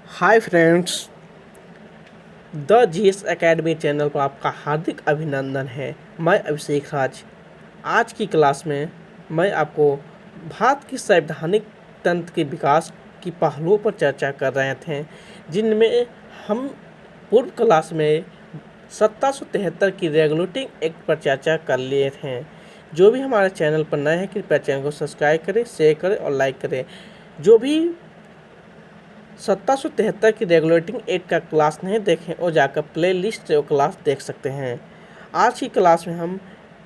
Hi friends, the GS academy channel पर आपका हार्दिक अभिनंदन है। मैं अभिषेक राज। आज की क्लास में मैं आपको भारत की संवैधानिक तंत्र के विकास की पहलुओं पर चर्चा कर रहे थे, जिनमें हम पूर्व क्लास में 1773 की रेगुलेटिंग एक्ट पर चर्चा कर लिए थे। जो भी हमारे चैनल पर नए हैं, कृपया चैनल को सब्सक्राइब करें, शेयर करें और लाइक करें। जो भी 1773 की रेगुलेटिंग एक्ट का क्लास नहीं देखें और जाकर प्ले लिस्ट से वो क्लास देख सकते हैं। आज की क्लास में हम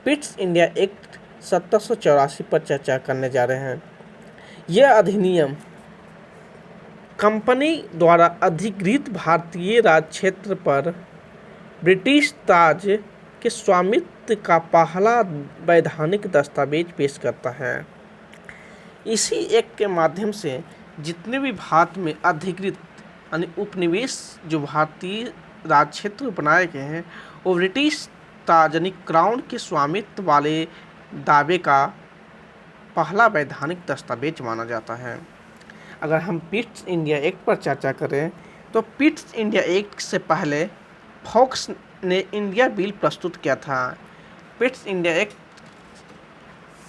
पिट्स इंडिया एक्ट 1784 पर चर्चा करने जा रहे हैं। यह अधिनियम कंपनी द्वारा अधिकृत भारतीय राज क्षेत्र पर ब्रिटिश ताज के स्वामित्व का पहला वैधानिक दस्तावेज पेश करता है। इसी एक्ट के माध्यम से जितने भी भारत में अधिकृत यानी उपनिवेश जो भारतीय राज क्षेत्र बनाए गए हैं, वो ब्रिटिश ताज यानी क्राउन के स्वामित्व वाले दावे का पहला वैधानिक दस्तावेज माना जाता है। अगर हम पिट्स इंडिया एक्ट पर चर्चा करें तो पिट्स इंडिया एक्ट से पहले फॉक्स ने इंडिया बिल प्रस्तुत किया था। पिट्स इंडिया एक्ट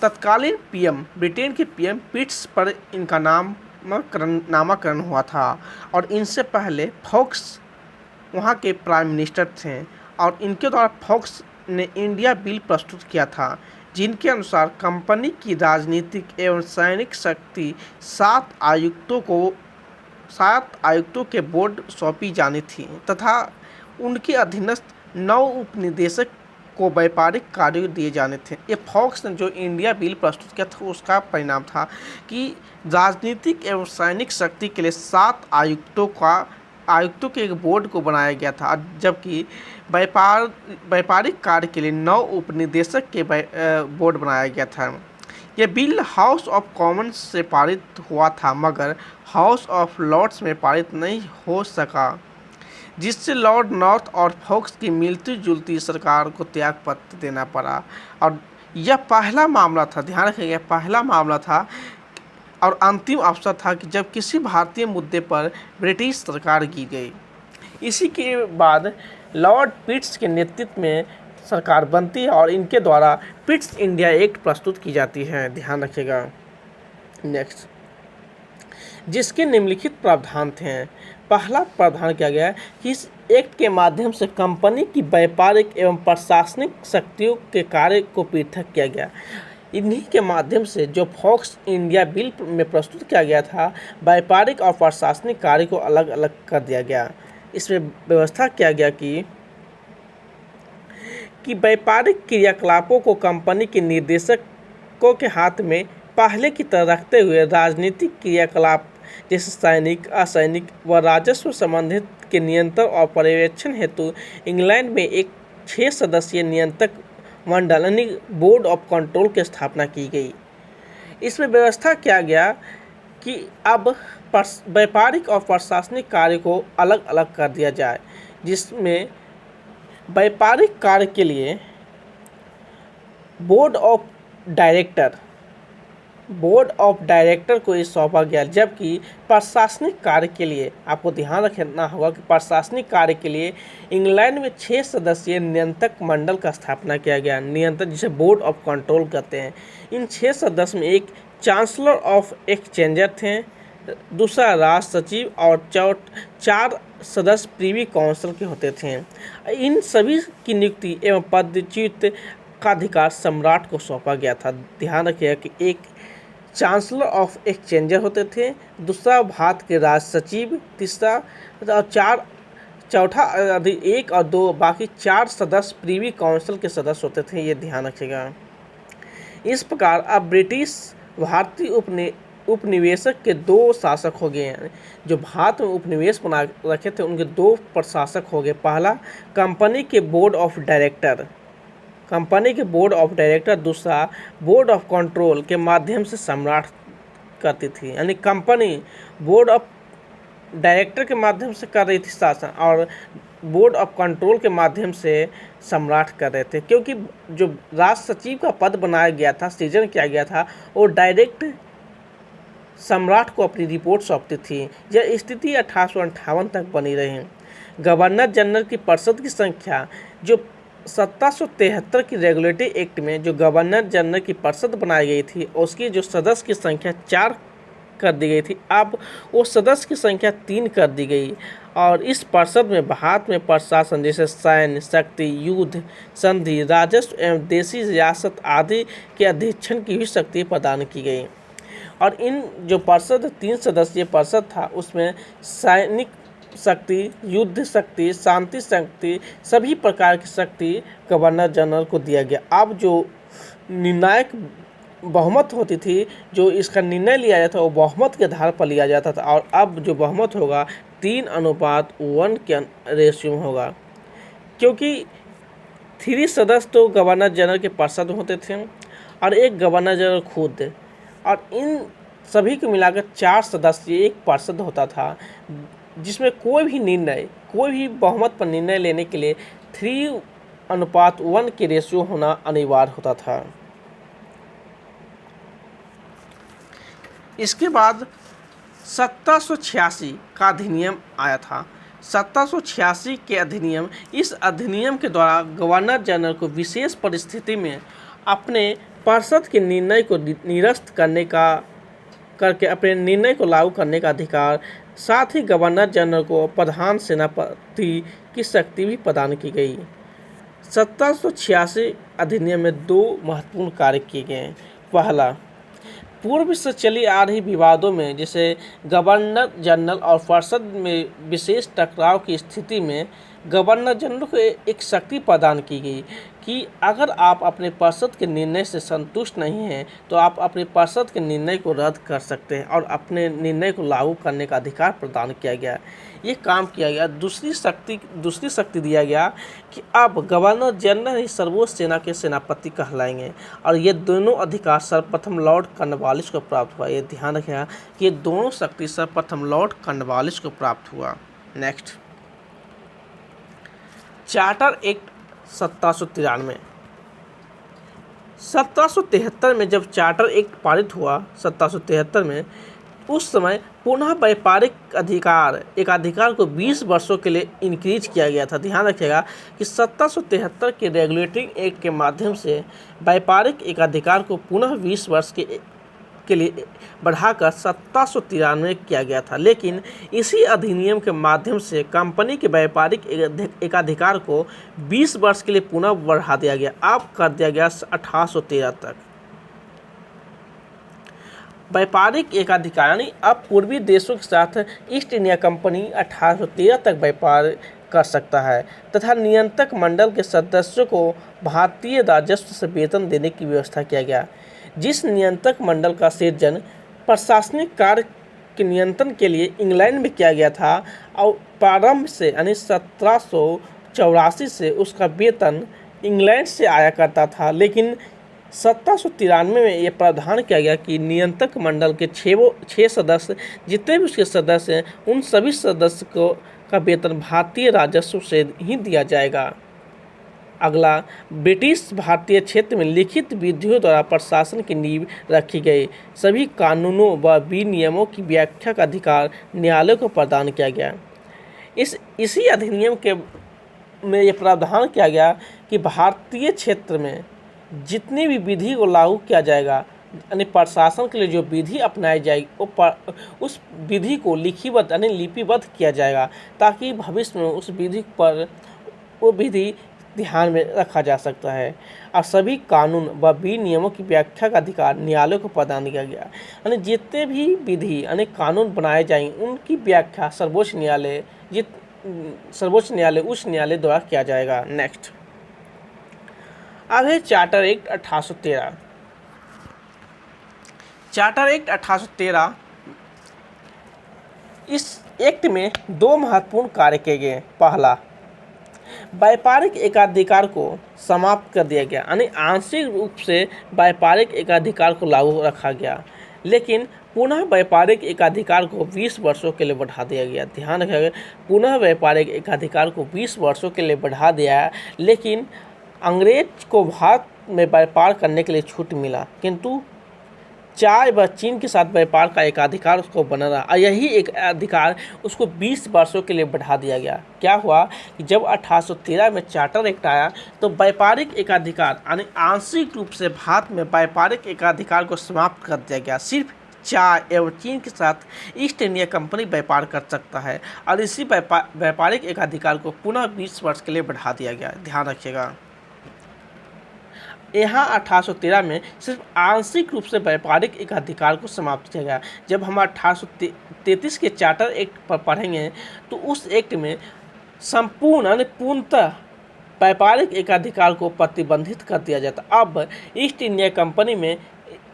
तत्कालीन पीएम ब्रिटेन के पीएम पिट्स पर इनका नामकरण हुआ था और इनसे पहले फॉक्स वहाँ के प्राइम मिनिस्टर थे और इनके द्वारा फॉक्स ने इंडिया बिल प्रस्तुत किया था, जिनके अनुसार कंपनी की राजनीतिक एवं सैनिक शक्ति 7 आयुक्तों के बोर्ड सौंपी जानी थी तथा उनके अधीनस्थ 9 उपनिदेशक को व्यापारिक कार्य दिए जाने थे। ये फॉक्स ने जो इंडिया बिल प्रस्तुत किया था उसका परिणाम था कि राजनीतिक एवं सैनिक शक्ति के लिए 7 आयुक्तों के एक बोर्ड को बनाया गया था, जबकि व्यापारिक कार्य के लिए 9 उपनिदेशक के बोर्ड बनाया गया था। यह बिल हाउस ऑफ कॉमन्स से पारित हुआ था, मगर हाउस ऑफ लॉर्ड्स में पारित नहीं हो सका, जिससे लॉर्ड नॉर्थ और फॉक्स की मिलती जुलती सरकार को त्यागपत्र देना पड़ा। और यह पहला मामला था, ध्यान रखिएगा, पहला मामला था और अंतिम अवसर था कि जब किसी भारतीय मुद्दे पर ब्रिटिश सरकार गिर गई। इसी के बाद लॉर्ड पिट्स के नेतृत्व में सरकार बनती है और इनके द्वारा पिट्स इंडिया एक्ट प्रस्तुत की जाती है। ध्यान रखिएगा। नेक्स्ट, जिसके निम्नलिखित प्रावधान थे। पहला प्रावधान किया गया कि इस एक्ट के माध्यम से कंपनी की व्यापारिक एवं प्रशासनिक शक्तियों के कार्य को पृथक किया गया। इन्हीं के माध्यम से जो फॉक्स इंडिया बिल में प्रस्तुत किया गया था, व्यापारिक और प्रशासनिक कार्य को अलग अलग कर दिया गया। इसमें व्यवस्था किया गया कि व्यापारिक क्रियाकलापों को कंपनी के निर्देशकों के हाथ में पहले की तरह रखते हुए राजनीतिक क्रियाकलाप जैसे सैनिक, असैनिक व राजस्व संबंधित के नियंत्रण और पर्यवेक्षण हेतु इंग्लैंड में एक 6 सदस्यीय नियंत्रक मंडल यानी बोर्ड ऑफ कंट्रोल की स्थापना की गई। इसमें व्यवस्था किया गया कि अब व्यापारिक और प्रशासनिक कार्य को अलग अलग कर दिया जाए, जिसमें व्यापारिक कार्य के लिए बोर्ड ऑफ डायरेक्टर को ये सौंपा गया, जबकि प्रशासनिक कार्य के लिए आपको ध्यान रखना होगा कि प्रशासनिक कार्य के लिए इंग्लैंड में 6 सदस्यीय नियंत्रक मंडल का स्थापना किया गया। नियंत्रक जिसे बोर्ड ऑफ कंट्रोल कहते हैं। इन 6 सदस्य में एक चांसलर ऑफ एक्सचेंजर थे, दूसरा राज सचिव और 4 सदस्य प्रीवी काउंसिल के होते थे। इन सभी की नियुक्ति एवं पदच्युत का अधिकार सम्राट को सौंपा गया था। ध्यान रखिएगा कि एक चांसलर ऑफ एक्सचेंजर होते थे, दूसरा भारत के राज सचिव, तीसरा और चौथा 1 और 2 बाकी 4 सदस्य प्रीवी काउंसिल के सदस्य होते थे। ये ध्यान रखिएगा। इस प्रकार अब ब्रिटिश भारतीय उपनिवेशक के 2 शासक हो गए हैं। जो भारत में उपनिवेश बना रखे थे उनके 2 प्रशासक हो गए। पहला कंपनी के बोर्ड ऑफ डायरेक्टर, दूसरा बोर्ड ऑफ कंट्रोल के माध्यम से सम्राट करती थी। यानी कंपनी बोर्ड ऑफ डायरेक्टर के माध्यम से कर रही थी शासन और बोर्ड ऑफ कंट्रोल के माध्यम से सम्राट कर रहे थे, क्योंकि जो राज सचिव का पद बनाया गया था, सृजन किया गया था, वो डायरेक्ट सम्राट को अपनी रिपोर्ट सौंपती थी। यह स्थिति 1858 तक बनी रही। गवर्नर जनरल की परिषद की संख्या जो 1773 की रेगुलेटरी एक्ट में जो गवर्नर जनरल की परिषद बनाई गई थी, उसकी जो सदस्य की संख्या 4 कर दी गई थी, अब वो सदस्य की संख्या 3 कर दी गई। और इस परिषद में भारत में प्रशासन जैसे सैन्य शक्ति, युद्ध, संधि, राजस्व एवं देशी रियासत आदि के अधीक्षण की भी शक्ति प्रदान की गई। और इन जो परिषद 3 सदस्यीय परिषद था, उसमें सैनिक शक्ति, युद्ध शक्ति, शांति शक्ति, सभी प्रकार की शक्ति गवर्नर जनरल को दिया गया। अब जो निर्णायक बहुमत होती थी, जो इसका निर्णय लिया जाता था, वो बहुमत के आधार पर लिया जाता था। और अब जो बहुमत होगा 3:1 के रेशियो में होगा, क्योंकि 3 सदस्य तो गवर्नर जनरल के परिषद होते थे और एक गवर्नर जनरल खुद, और इन सभी को मिलाकर 4 सदस्य एक परिषद होता था, जिसमें कोई भी बहुमत पर निर्णय लेने के लिए 3:1 के रेशियो होना अनिवार्य होता था। इसके बाद 1786 का अधिनियम आया था। 1786 के अधिनियम, इस अधिनियम के द्वारा गवर्नर जनरल को विशेष परिस्थिति में अपने परिषद के निर्णय को निरस्त करके अपने निर्णय को लागू करने का अधिकार, साथ ही गवर्नर जनरल को प्रधान सेनापति की शक्ति भी प्रदान की गई। 1786 अधिनियम में 2 महत्वपूर्ण कार्य किए गए हैं। पहला, पूर्व से चली आ रही विवादों में जैसे गवर्नर जनरल और परिषद में विशेष टकराव की स्थिति में गवर्नर जनरल को एक शक्ति प्रदान की गई कि अगर आप अपने परिषद के निर्णय से संतुष्ट नहीं हैं तो आप अपने परिषद के निर्णय को रद्द कर सकते हैं और अपने निर्णय को लागू करने का अधिकार प्रदान किया गया। ये काम किया गया। दूसरी शक्ति दिया गया कि अब गवर्नर जनरल ही सर्वोच्च सेना के सेनापति कहलाएंगे, और ये दोनों अधिकार सर्वप्रथम लॉर्ड कॉर्नवालिस को प्राप्त हुआ। ये ध्यान रखिएगा कि ये दोनों शक्ति सर्वप्रथम लॉर्ड कॉर्नवालिस को प्राप्त हुआ। Next, charter act 1793। 1773 में जब चार्टर एक्ट पारित हुआ 1773 में, उस समय पुनः व्यापारिक एकाधिकार को 20 वर्षों के लिए इंक्रीज किया गया था। ध्यान रखिएगा कि 1773 के रेगुलेटरी एक्ट के माध्यम से व्यापारिक एकाधिकार को पुनः 20 वर्ष के लिए बढ़ाकर 1793 किया गया था। लेकिन इसी अधिनियम के माध्यम से कंपनी के व्यापारिक एकाधिकार को 20 वर्ष के लिए पुनः बढ़ा दिया गया। अब कर दिया गया 1813 तक। व्यापारिक एकाधिकार यानी अब पूर्वी देशों के साथ ईस्ट इंडिया कंपनी 1813 तक व्यापार कर सकता है तथा नियंत्रक मंडल के सदस्यों को भारतीय राजस्व से वेतन देने की व्यवस्था किया गया। जिस नियंत्रक मंडल का सृजन प्रशासनिक कार्य के नियंत्रण के लिए इंग्लैंड में किया गया था और प्रारंभ से यानी 1784 से उसका वेतन इंग्लैंड से आया करता था, लेकिन 1793 में यह प्रावधान किया गया कि नियंत्रक मंडल के 6 सदस्य जितने भी उसके सदस्य हैं उन सभी सदस्य का वेतन भारतीय राजस्व से ही दिया जाएगा। अगला, ब्रिटिश भारतीय क्षेत्र में लिखित विधियों द्वारा प्रशासन की नींव रखी गई। सभी कानूनों व विनियमों की व्याख्या का अधिकार न्यायालय को प्रदान किया गया। इसी अधिनियम में यह प्रावधान किया गया कि भारतीय क्षेत्र में जितनी भी विधि को लागू किया जाएगा यानी प्रशासन के लिए जो विधि अपनाई जाएगी उस विधि को लिखिबद्ध यानी लिपिबद्ध किया जाएगा, ताकि भविष्य में उस विधि पर वो विधि ध्यान में रखा जा सकता है। और सभी कानून व विनियमों की व्याख्या का अधिकार न्यायालय को प्रदान किया गया। यानी जितने भी विधि यानी कानून बनाए जाएंगे उनकी व्याख्या सर्वोच्च न्यायालय उच्च न्यायालय द्वारा किया जाएगा। नेक्स्ट, अब है चार्टर एक्ट 1813। चार्टर एक्ट 1813, इस एक्ट में 2 महत्वपूर्ण कार्य किए गए। पहला, व्यापारिक एकाधिकार को समाप्त कर दिया गया यानी आंशिक रूप से व्यापारिक एकाधिकार को लागू रखा गया, लेकिन पुनः व्यापारिक एकाधिकार को 20 वर्षों के लिए बढ़ा दिया गया। ध्यान रखिएगा, पुनः व्यापारिक एकाधिकार को 20 वर्षों के लिए बढ़ा दिया, लेकिन अंग्रेज को भारत में व्यापार करने के लिए छूट मिला, किंतु चाय व चीन के साथ व्यापार का एक अधिकार उसको बना रहा और यही एक अधिकार उसको 20 वर्षों के लिए बढ़ा दिया गया। क्या हुआ कि जब 1813 में चार्टर एक्ट आया तो व्यापारिक एकाधिकार यानी आंशिक रूप से भारत में व्यापारिक एकाधिकार को समाप्त कर दिया गया। सिर्फ चाय एवं चीन के साथ ईस्ट इंडिया कंपनी व्यापार कर सकता है और इसी व्यापारिक एकाधिकार को पुनः 20 वर्ष के लिए बढ़ा दिया गया। ध्यान रखिएगा, यहाँ 1813 में सिर्फ आंशिक रूप से व्यापारिक एकाधिकार को समाप्त किया गया। जब हम 1833 के चार्टर एक्ट पर पढ़ेंगे तो उस एक्ट में संपूर्ण यानी पूर्णतः व्यापारिक एकाधिकार को प्रतिबंधित कर दिया जाता। अब ईस्ट इंडिया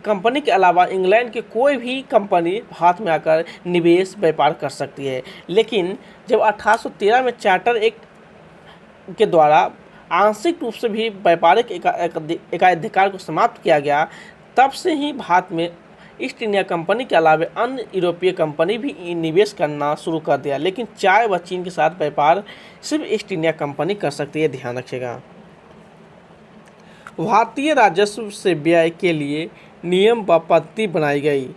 कंपनी के अलावा इंग्लैंड की कोई भी कंपनी भारत में आकर निवेश व्यापार कर सकती है। लेकिन जब 1813 में चार्टर एक्ट के द्वारा आंशिक रूप से भी व्यापारिक एकाधिकार को समाप्त किया गया, तब से ही भारत में ईस्ट इंडिया कंपनी के अलावा अन्य यूरोपीय कंपनी भी निवेश करना शुरू कर दिया। लेकिन चाय व चीन के साथ व्यापार सिर्फ ईस्ट इंडिया कंपनी कर सकती है। ध्यान रखिएगा, भारतीय राजस्व से व्यय के लिए नियम व पद्धति बनाई गई।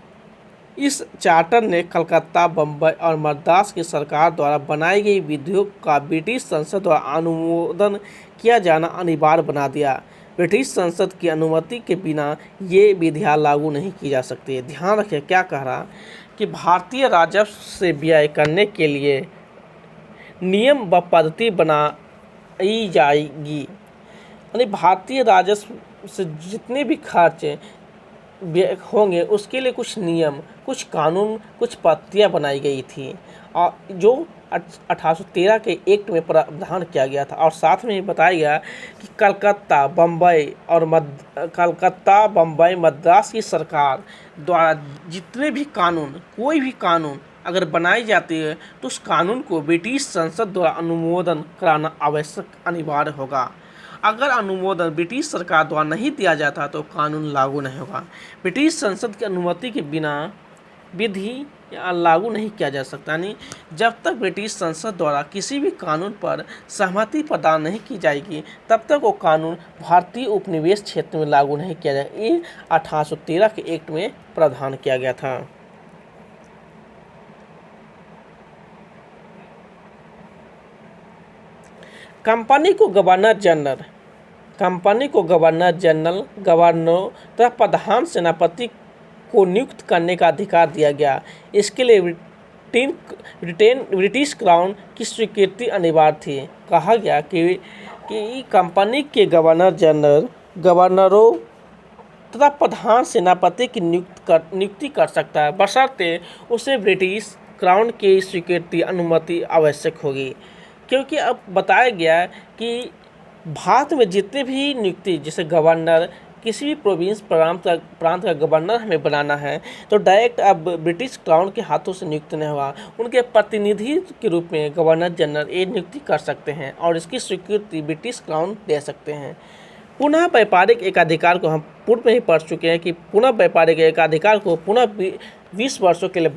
इस चार्टर ने कलकत्ता, बम्बई और मद्रास की सरकार द्वारा बनाई गई विधियों का ब्रिटिश संसद द्वारा अनुमोदन किया जाना अनिवार्य बना दिया। ब्रिटिश संसद की अनुमति के बिना ये विधियाँ लागू नहीं की जा सकती है। ध्यान रखें, क्या कह रहा कि भारतीय राजस्व से व्यय करने के लिए नियम व पद्धति बनाई जाएगी। यानी भारतीय राजस्व से जितने भी खर्च होंगे उसके लिए कुछ नियम, कुछ कानून, कुछ पद्धतियाँ बनाई गई थी और जो 1813 के एक्ट में प्रावधान किया गया था। और साथ में बताया गया कि कलकत्ता, बम्बई, मद्रास की सरकार द्वारा जितने भी कानून, कोई भी कानून अगर बनाई जाती है तो उस कानून को ब्रिटिश संसद द्वारा अनुमोदन कराना आवश्यक अनिवार्य होगा। अगर अनुमोदन ब्रिटिश सरकार द्वारा नहीं दिया जाता तो कानून लागू नहीं होगा। ब्रिटिश संसद की अनुमति के बिना विधि लागू नहीं किया जा सकता। यानी जब तक ब्रिटिश संसद द्वारा किसी भी कानून पर सहमति प्रदान नहीं की जाएगी तब तक वो कानून भारतीय उपनिवेश क्षेत्र में लागू नहीं किया जाएगा। ये 1813 के एक्ट में प्रावधान किया गया था। कंपनी को गवर्नर जनरल, गवर्नर तथा प्रधान सेनापति को नियुक्त करने का अधिकार दिया गया। इसके लिए ब्रिटिश क्राउन की स्वीकृति अनिवार्य थी। कहा गया कि कंपनी के गवर्नरों तथा प्रधान सेनापति की नियुक्ति कर सकता है, बशर्ते उसे ब्रिटिश क्राउन की स्वीकृति अनुमति आवश्यक होगी। क्योंकि अब बताया गया कि भारत में जितने भी नियुक्ति, जैसे गवर्नर, किसी भी प्रोविंस प्रांत का गवर्नर हमें बनाना है तो डायरेक्ट अब ब्रिटिश क्राउन के हाथों से नियुक्त नहीं हुआ, उनके प्रतिनिधि के रूप में गवर्नर जनरल ये नियुक्ति कर सकते हैं और इसकी स्वीकृति ब्रिटिश क्राउन दे सकते हैं। पुनः व्यापारिक एकाधिकार को हम पूर्व में ही पढ़ चुके हैं कि पुनः व्यापारिक एकाधिकार को पुनः 20 वर्षों के लिए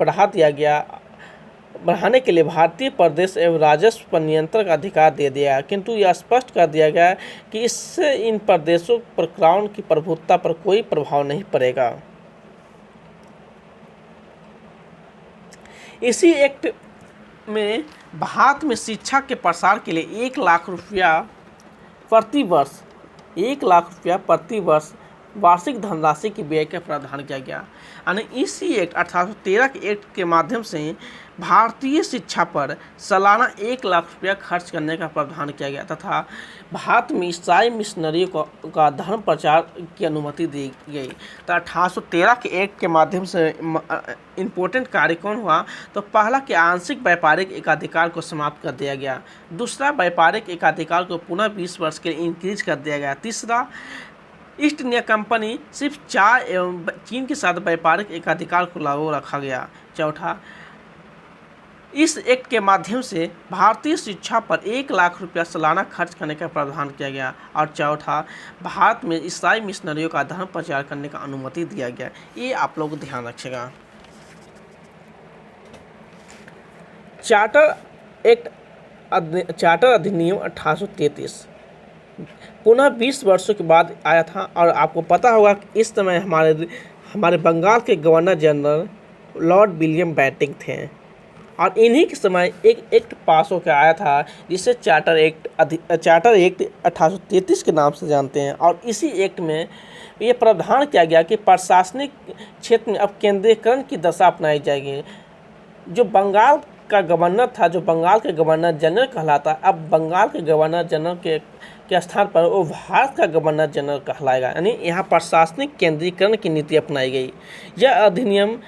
बढ़ाने के लिए भारतीय प्रदेश एवं राजस्व पर नियंत्रण का अधिकार दे दिया, किंतु यह स्पष्ट कर दिया गया कि इससे इन प्रदेशों पर क्राउन की प्रभुत्ता पर कोई प्रभाव नहीं पड़ेगा। इसी एक्ट में भारत में शिक्षा के प्रसार के लिए 1 लाख रुपया प्रति वर्ष वार्षिक धनराशि की व्यय का प्रावधान किया गया। यानी इसी एक्ट 1813 के एक्ट के माध्यम से भारतीय शिक्षा पर सालाना 1 लाख रुपया खर्च करने का प्रावधान किया गया तथा भारत में ईसाई मिशनरियों का धर्म प्रचार की अनुमति दी गई। तो 1813 के एक्ट के माध्यम से इम्पोर्टेंट कार्य कौन हुआ, तो पहला कि आंशिक व्यापारिक एकाधिकार को समाप्त कर दिया गया। दूसरा, व्यापारिक एकाधिकार को पुनः 20 वर्ष के लिए इंक्रीज कर दिया गया। तीसरा, ईस्ट इंडिया कंपनी सिर्फ चाय एवं चीन के साथ व्यापारिक एकाधिकार को लागू रखा गया। चौथा, इस एक्ट के माध्यम से भारतीय शिक्षा पर 1 लाख रुपया सालाना खर्च करने का प्रावधान किया गया। और चौथा, भारत में ईसाई मिशनरियों का धर्म प्रचार करने का अनुमति दिया गया। ये आप लोग ध्यान रखिएगा। चार्टर अधिनियम 1833 पुनः 20 वर्षों के बाद आया था और आपको पता होगा कि इस समय हमारे बंगाल के governor general Lord William Bentinck थे और इन्हीं के समय एक एक्ट पास होकर आया था जिसे चार्टर एक्ट 1833 के नाम से जानते हैं। और इसी एक्ट में ये प्रावधान किया गया कि प्रशासनिक क्षेत्र में अब केंद्रीकरण की दशा अपनाई जाएगी। जो बंगाल का गवर्नर था, जो बंगाल के गवर्नर जनरल कहलाता, अब बंगाल के गवर्नर जनरल के स्थान पर वो भारत का गवर्नर जनरल कहलाएगा। यानी यहाँ प्रशासनिक केंद्रीकरण की नीति अपनाई गई। यह अधिनियम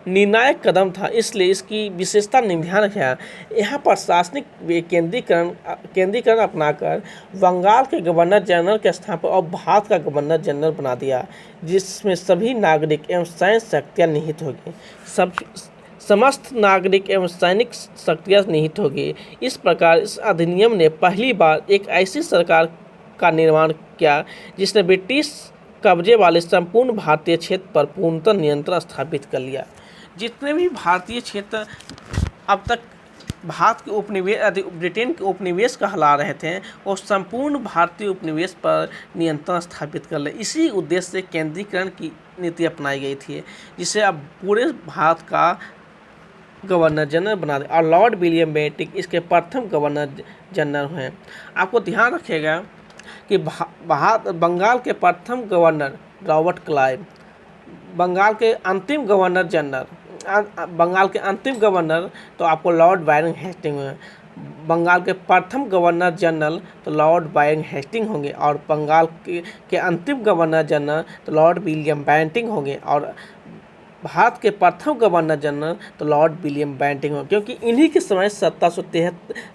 निर्णायक कदम था, इसलिए इसकी विशेषता ध्यान रखा। यहाँ प्रशासनिक केंद्रीकरण अपनाकर बंगाल के गवर्नर जनरल के स्थान पर अब भारत का गवर्नर जनरल बना दिया, जिसमें सभी नागरिक एवं सैन्य शक्तियाँ निहित होगी। समस्त नागरिक एवं सैनिक शक्तियाँ निहित होगी। इस प्रकार इस अधिनियम ने पहली बार एक ऐसी सरकार का निर्माण किया जिसने ब्रिटिश कब्जे वाले संपूर्ण भारतीय क्षेत्र पर पूर्णतः नियंत्रण स्थापित कर लिया। जितने भी भारतीय क्षेत्र अब तक भारत के उपनिवेश, ब्रिटेन के उपनिवेश कहला रहे थे, वो संपूर्ण भारतीय उपनिवेश पर नियंत्रण स्थापित कर ले। इसी उद्देश्य से केंद्रीकरण की नीति अपनाई गई थी, जिसे अब पूरे भारत का गवर्नर जनरल बना दे। और लॉर्ड विलियम बेंटिक इसके प्रथम गवर्नर जनरल हुए। आपको ध्यान रखिएगा कि बंगाल के प्रथम गवर्नर रॉबर्ट क्लाइव, बंगाल के अंतिम गवर्नर जनरल, बंगाल के अंतिम गवर्नर तो आपको लॉर्ड बायरन हेस्टिंग हुए। बंगाल के प्रथम गवर्नर जनरल तो लॉर्ड बायरन हेस्टिंग होंगे और बंगाल के अंतिम गवर्नर जनरल तो लॉर्ड विलियम बेंटिक होंगे और भारत के प्रथम गवर्नर जनरल तो लॉर्ड विलियम बेंटिक होंगे, क्योंकि इन्हीं के समय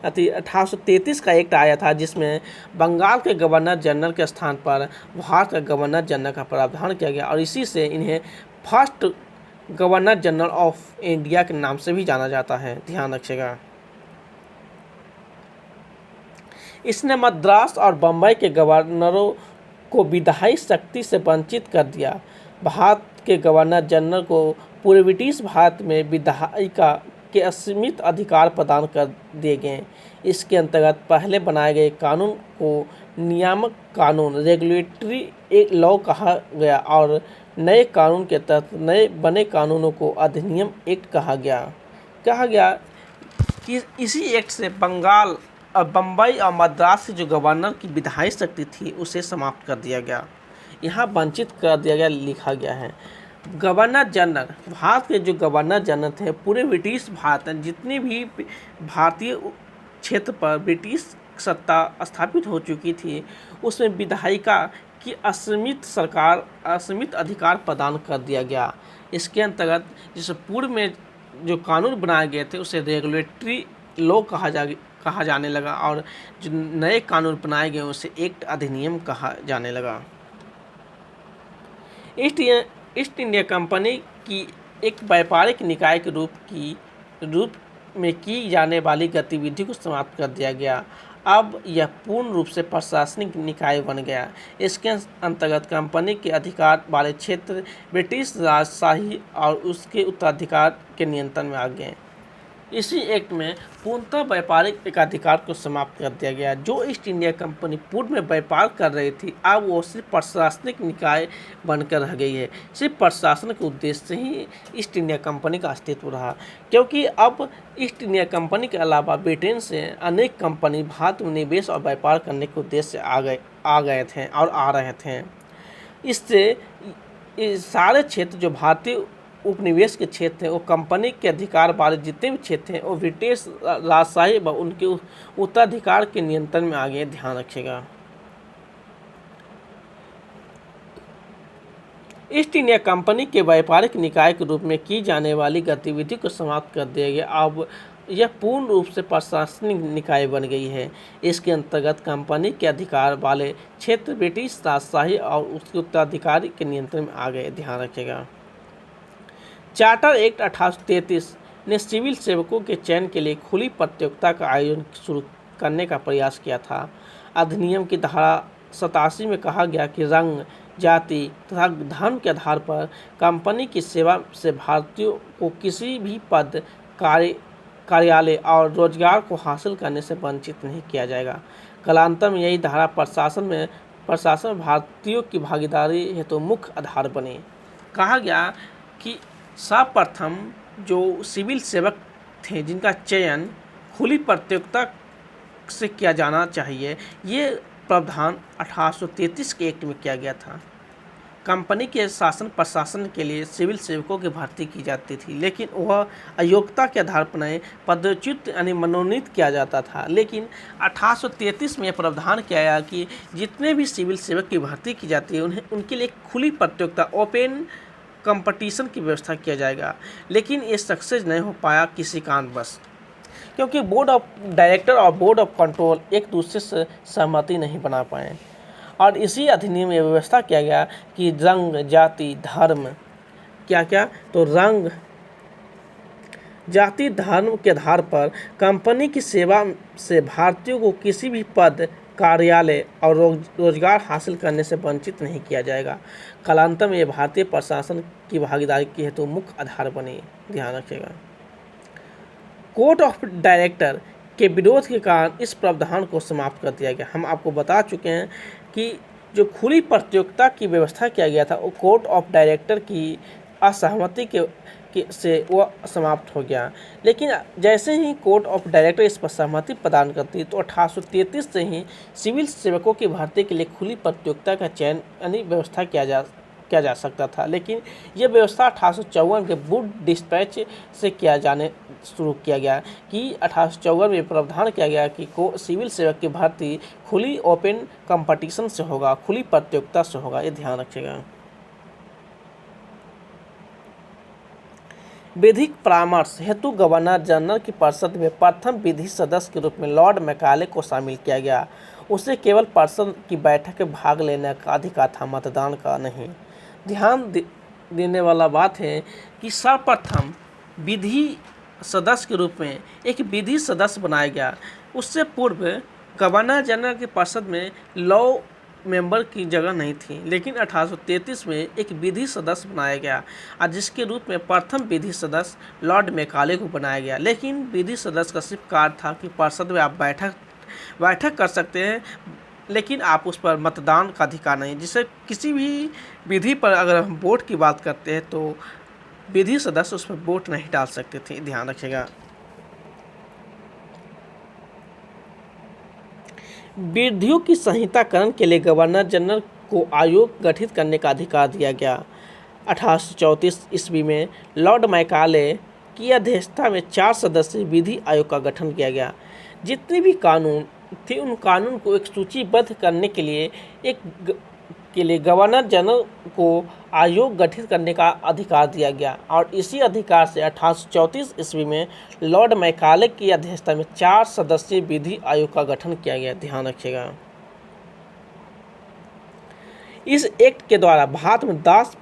1833 का एक्ट आया था जिसमें बंगाल के गवर्नर जनरल के स्थान पर भारत का गवर्नर जनरल का प्रावधान किया गया और इसी से इन्हें first governor general of India के नाम से भी जाना जाता है। ध्यान रखिएगा। इसने मद्रास और बम्बई के गवर्नरों को विधायी शक्ति से वंचित कर दिया। भारत के गवर्नर जनरल को पूरे ब्रिटिश भारत में विधायिका के असीमित अधिकार प्रदान कर दिए गए। इसके अंतर्गत पहले बनाए गए कानून को नियामक कानून, रेगुलेटरी लॉ कहा गया और नए कानून के तहत नए बने कानूनों को अधिनियम एक्ट कहा गया कि इसी एक्ट से बंगाल और बम्बई और मद्रास से जो गवर्नर की विधायी शक्ति थी उसे समाप्त कर दिया गया, यहाँ वंचित कर दिया गया, लिखा गया है। गवर्नर जनरल, भारत के जो गवर्नर जनरल थे पूरे ब्रिटिश भारत में जितने भी भारतीय क्षेत्र पर ब्रिटिश सत्ता स्थापित हो चुकी थी उसमें विधायिका की असीमित अधिकार प्रदान कर दिया गया। इसके अंतर्गत जिस पूर्व में जो कानून बनाए गए थे उसे रेगुलेटरी लॉ कहा जाने लगा और जो नए कानून बनाए गए उसे एक्ट अधिनियम कहा जाने लगा। ईस्ट इंडिया कंपनी की एक व्यापारिक निकाय के रूप में की जाने वाली गतिविधि को समाप्त कर दिया गया। अब यह पूर्ण रूप से प्रशासनिक निकाय बन गया। इसके अंतर्गत कंपनी के अधिकार वाले क्षेत्र ब्रिटिश राजशाही और उसके उत्तराधिकार के नियंत्रण में आ गए। इसी एक्ट में पूर्णतः व्यापारिक एकाधिकार को समाप्त कर दिया गया। जो ईस्ट इंडिया कंपनी पूर्व में व्यापार कर रही थी अब वो सिर्फ प्रशासनिक निकाय बनकर रह गई है। सिर्फ प्रशासन के उद्देश्य से ही ईस्ट इंडिया कंपनी का अस्तित्व रहा, क्योंकि अब ईस्ट इंडिया कंपनी के अलावा ब्रिटेन से अनेक कंपनी भारत में निवेश और व्यापार करने के उद्देश्य से आ गए थे और आ रहे थे। इससे सारे क्षेत्र जो भारतीय उपनिवेश के क्षेत्र हैं वो कंपनी के अधिकार वाले जितने भी क्षेत्र हैं वो ब्रिटिश राजशाही व उनके उत्तराधिकार के नियंत्रण में आ गए। ध्यान रखिएगा। ईस्ट इंडिया कंपनी के व्यापारिक निकाय के रूप में की जाने वाली गतिविधि को समाप्त कर दिया गया। अब यह पूर्ण रूप से प्रशासनिक निकाय बन गई है। इसके अंतर्गत कंपनी के अधिकार वाले क्षेत्र ब्रिटिश राजशाही और उसके उत्तराधिकारी के नियंत्रण में आ गए। ध्यान रखिएगा। चार्टर एक्ट 1833 ने सिविल सेवकों के चयन के लिए खुली प्रतियोगिता का आयोजन शुरू करने का प्रयास किया था। अधिनियम की धारा 87 में कहा गया कि रंग, जाति तथा धर्म के आधार पर कंपनी की सेवा से भारतीयों को किसी भी पद, कार्यालय और रोजगार को हासिल करने से वंचित नहीं किया जाएगा। कालांतर में यही धारा प्रशासन भारतीयों की भागीदारी हेतु मुख्य आधार बनी। कहा गया कि सर्वप्रथम जो सिविल सेवक थे जिनका चयन खुली प्रतियोगिता से किया जाना चाहिए, ये प्रावधान 1833 के एक्ट में किया गया था। कंपनी के शासन प्रशासन के लिए सिविल सेवकों की भर्ती की जाती थी, लेकिन वह अयोग्यता के आधार पर नहीं पदच्युत यानी मनोनीत किया जाता था। लेकिन 1833 में यह प्रावधान किया गया कि जितने भी सिविल सेवक की भर्ती की जाती है उनके लिए खुली प्रतियोगिता ओपन कंपटीशन की व्यवस्था किया जाएगा। लेकिन ये सक्सेस नहीं हो पाया किसी कारणवश, क्योंकि बोर्ड ऑफ डायरेक्टर और बोर्ड ऑफ कंट्रोल एक दूसरे से सहमति नहीं बना पाए। और इसी अधिनियम में व्यवस्था किया गया कि रंग, जाति, धर्म तो रंग, जाति, धर्म के आधार पर कंपनी की सेवा से भारतीयों को किसी भी पद, कार्यालय और रोजगार हासिल करने से वंचित नहीं किया जाएगा। कालांतर में ये भारतीय प्रशासन की भागीदारी के हेतु मुख्य आधार बनी। ध्यान रखिएगा। कोर्ट ऑफ डायरेक्टर के विरोध के कारण इस प्रावधान को समाप्त कर दिया गया। हम आपको बता चुके हैं कि जो खुली प्रतियोगिता की व्यवस्था किया गया था वो कोर्ट ऑफ डायरेक्टर की असहमति से वो समाप्त हो गया। लेकिन जैसे ही कोर्ट ऑफ डायरेक्टर इस पर सहमति प्रदान करती तो 1833 से ही सिविल सेवकों की भर्ती के लिए खुली प्रतियोगिता का चयन यानी व्यवस्था किया जा सकता था। लेकिन यह व्यवस्था 1854 के वुड डिस्पैच से शुरू किया गया कि 1854 में प्रावधान किया गया कि सिविल सेवक की भर्ती खुली ओपन कंपटीशन से होगा, खुली प्रतियोगिता से होगा। ये ध्यान रखिएगा। विधिक परामर्श हेतु गवर्नर जनरल की परिषद में प्रथम विधि सदस्य के रूप में लॉर्ड मैकाले को शामिल किया गया। उसे केवल परिषद की बैठक में भाग लेने का अधिकार था, मतदान का नहीं। ध्यान देने वाला बात है कि सर्वप्रथम विधि सदस्य के रूप में एक विधि सदस्य बनाया गया। उससे पूर्व गवर्नर जनरल की परिषद में लॉ मेंबर की जगह नहीं थी, लेकिन 1833 में एक विधि सदस्य बनाया गया और जिसके रूप में प्रथम विधि सदस्य लॉर्ड मैकाले को बनाया गया। लेकिन विधि सदस्य का सिर्फ कार्य था कि परिषद में आप बैठक कर सकते हैं, लेकिन आप उस पर मतदान का अधिकार नहीं। जिससे किसी भी विधि पर अगर हम वोट की बात करते हैं तो विधि सदस्य उस पर वोट नहीं डाल सकते थे। ध्यान रखिएगा। विधियों की संहिताकरण के लिए गवर्नर जनरल को आयोग गठित करने का अधिकार दिया गया। 1834 ईस्वी में लॉर्ड मैकाले की अध्यक्षता में 4 सदस्यीय विधि आयोग का गठन किया गया। जितने भी कानून थे उन कानून को एक सूचीबद्ध करने के लिए गवर्नर जनरल को आयोग गठित करने का अधिकार दिया गया और इसी अधिकार से 1834 ईस्वी में लॉर्ड मैकाले की अध्यक्षता में 4 सदस्यीय विधि आयोग का गठन किया गया। ध्यान रखिएगा। इस एक्ट के द्वारा भारत में दास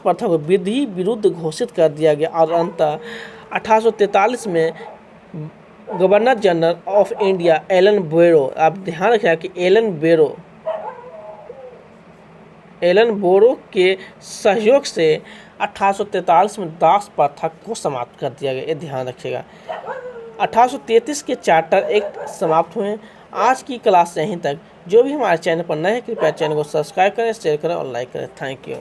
प्रथा को विधि विरुद्ध घोषित कर दिया गया और अंततः 1843 में governor general of India Ellenborough, आप ध्यान रखिएगा कि एलन बोरो के सहयोग से 1843 में दास प्रथा को समाप्त कर दिया गया। ये ध्यान रखिएगा। 1833 के चार्टर एक्ट समाप्त हुए। आज की क्लास यहीं तक। जो भी हमारे चैनल पर नए हैं कृपया चैनल को सब्सक्राइब करें, शेयर करें और लाइक करें। Thank you.